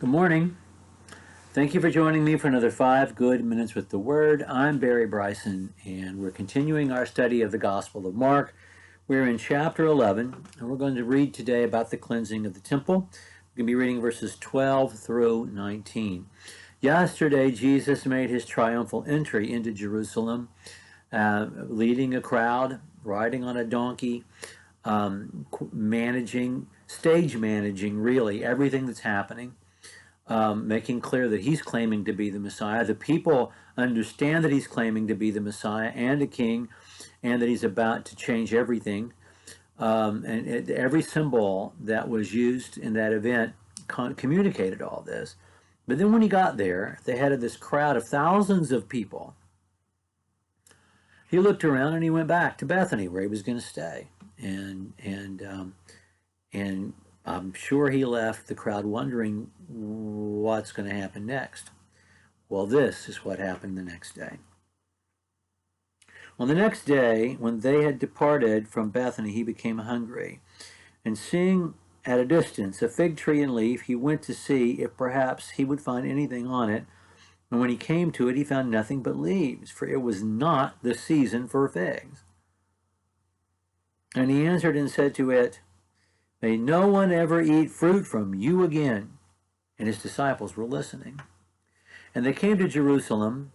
Good morning. Thank you for joining me for another 5 good minutes with the Word. I'm Barry Bryson, and we're continuing our study of the Gospel of Mark. We're in chapter 11, and we're going to read today about the cleansing of the temple. We're going to be reading verses 12 through 19. Yesterday, Jesus made his triumphal entry into Jerusalem, leading a crowd, riding on a donkey, stage managing really everything that's happening. Making clear that he's claiming to be the Messiah. The people understand that he's claiming to be the Messiah and a king, and that he's about to change everything. Every symbol that was used in that event communicated all this. But then when he got there, the head of this crowd of thousands of people, he looked around and he went back to Bethany where he was going to stay. And I'm sure he left the crowd wondering what's going to happen next. Well, this is what happened the next day. On the next day, when they had departed from Bethany, he became hungry. And seeing at a distance a fig tree and leaf, he went to see if perhaps he would find anything on it. And when he came to it, he found nothing but leaves, for it was not the season for figs. And he answered and said to it, "May no one ever eat fruit from you again." And his disciples were listening. And they came to Jerusalem,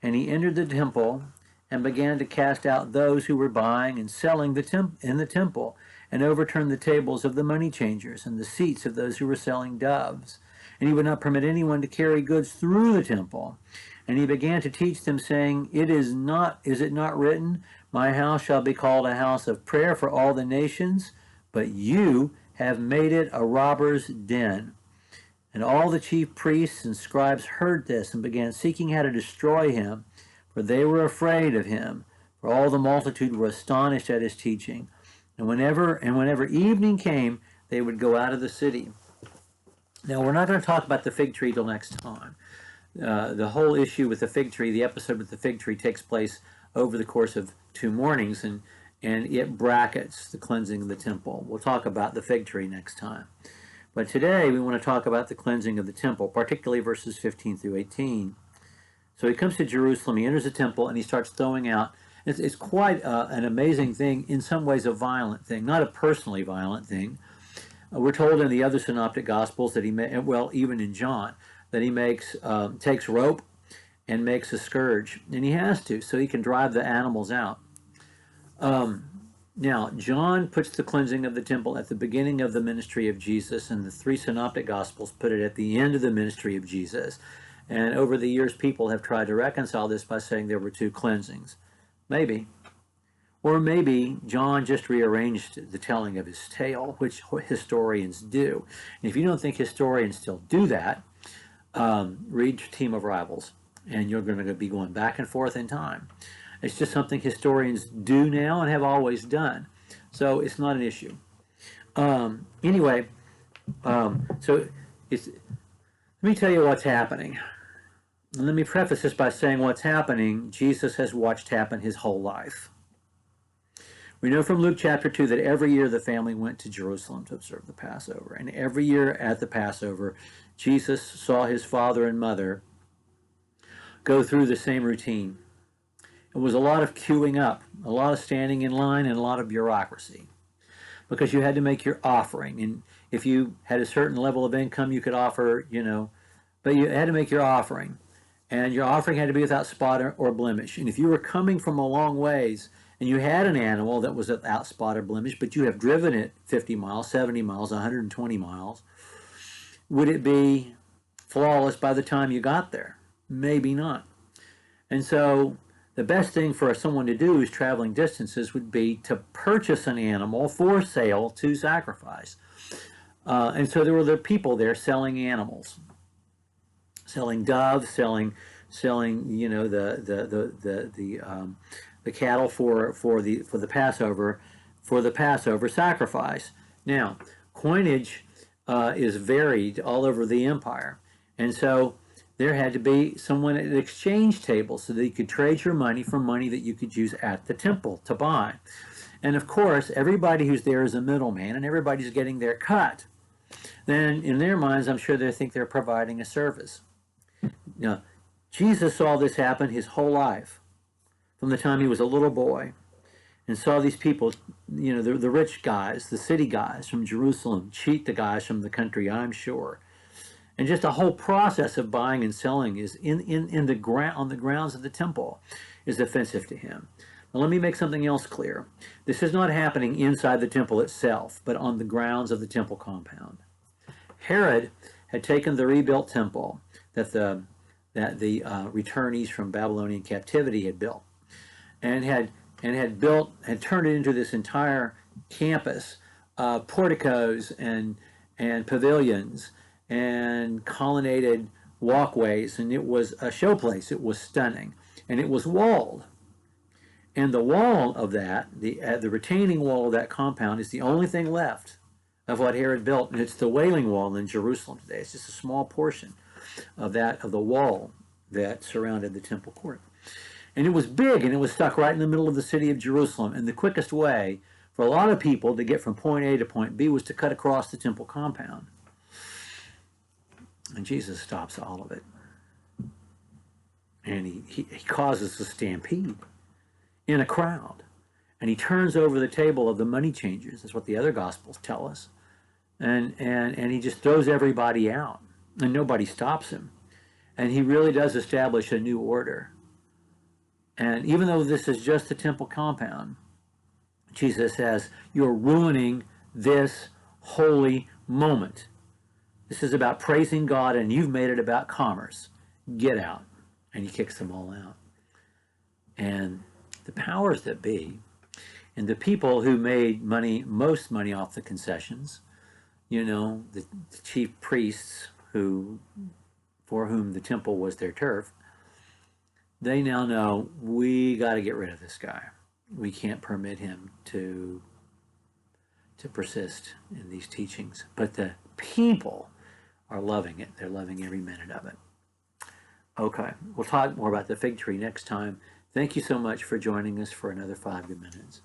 and he entered the temple and began to cast out those who were buying and selling in the temple, and overturned the tables of the money changers and the seats of those who were selling doves. And he would not permit anyone to carry goods through the temple. And he began to teach them, saying, is it not written, my house shall be called a house of prayer for all the nations? But you have made it a robber's den. And all the chief priests and scribes heard this and began seeking how to destroy him, for they were afraid of him. For all the multitude were astonished at his teaching. And whenever evening came, they would go out of the city. Now, we're not going to talk about the fig tree till next time. The whole issue with the fig tree, the episode with the fig tree, takes place over the course of 2 mornings, and it brackets the cleansing of the temple. We'll talk about the fig tree next time. But today we want to talk about the cleansing of the temple, particularly verses 15 through 18. So he comes to Jerusalem, he enters the temple, and he starts throwing out. It's quite an amazing thing, in some ways a violent thing, not a personally violent thing. We're told in the other synoptic gospels that even in John, that he takes rope and makes a scourge. And he has to, so he can drive the animals out. Now, John puts the cleansing of the temple at the beginning of the ministry of Jesus, and the 3 synoptic gospels put it at the end of the ministry of Jesus. And over the years, people have tried to reconcile this by saying there were 2 cleansings. Maybe. Or maybe John just rearranged the telling of his tale, which historians do. And if you don't think historians still do that, read Team of Rivals, and you're going to be going back and forth in time. It's just something historians do now and have always done. So it's not an issue. Anyway, let me tell you what's happening. And let me preface this by saying what's happening, Jesus has watched happen his whole life. We know from Luke chapter 2 that every year the family went to Jerusalem to observe the Passover. And every year at the Passover, Jesus saw his father and mother go through the same routine. It was a lot of queuing up, a lot of standing in line, and a lot of bureaucracy, because you had to make your offering. And if you had a certain level of income, you could offer, but you had to make your offering. And your offering had to be without spot or blemish. And if you were coming from a long ways and you had an animal that was without spot or blemish, but you have driven it 50 miles, 70 miles, 120 miles, would it be flawless by the time you got there? Maybe not. And so the best thing for someone to do who's traveling distances would be to purchase an animal for sale to sacrifice. And so there were the people there selling animals, selling doves, selling the cattle for the Passover sacrifice. Now, coinage is varied all over the empire, and so there had to be someone at an exchange table so that you could trade your money for money that you could use at the temple to buy. And of course, everybody who's there is a middleman, and everybody's getting their cut. then in their minds, I'm sure they think they're providing a service. Now, Jesus saw this happen his whole life, from the time he was a little boy, and saw these people, the rich guys, the city guys from Jerusalem, cheat the guys from the country, I'm sure. And just the whole process of buying and selling is on the grounds of the temple is offensive to him. Now, let me make something else clear. This is not happening inside the temple itself, but on the grounds of the temple compound. Herod had taken the rebuilt temple that the returnees from Babylonian captivity had built, and had turned it into this entire campus, porticos and pavilions and colonnaded walkways, and it was a showplace. It was stunning, and it was walled. And the wall of that, the retaining wall of that compound, is the only thing left of what Herod built, and it's the Wailing Wall in Jerusalem today. It's just a small portion of the wall that surrounded the temple court. And it was big, and it was stuck right in the middle of the city of Jerusalem. And the quickest way for a lot of people to get from point A to point B was to cut across the temple compound. And Jesus stops all of it. And he causes a stampede in a crowd. And he turns over the table of the money changers. That's what the other Gospels tell us. And he just throws everybody out. And nobody stops him. And he really does establish a new order. And even though this is just the temple compound, Jesus says, you're ruining this holy moment. This is about praising God, and you've made it about commerce. Get out. And he kicks them all out. And the powers that be, and the people who made most money off the concessions, the chief priests for whom the temple was their turf, they now know, we got to get rid of this guy. We can't permit him to persist in these teachings. But the people are loving it. They're loving every minute of it. Okay, we'll talk more about the fig tree next time. Thank you so much for joining us for another 5 Good Minutes.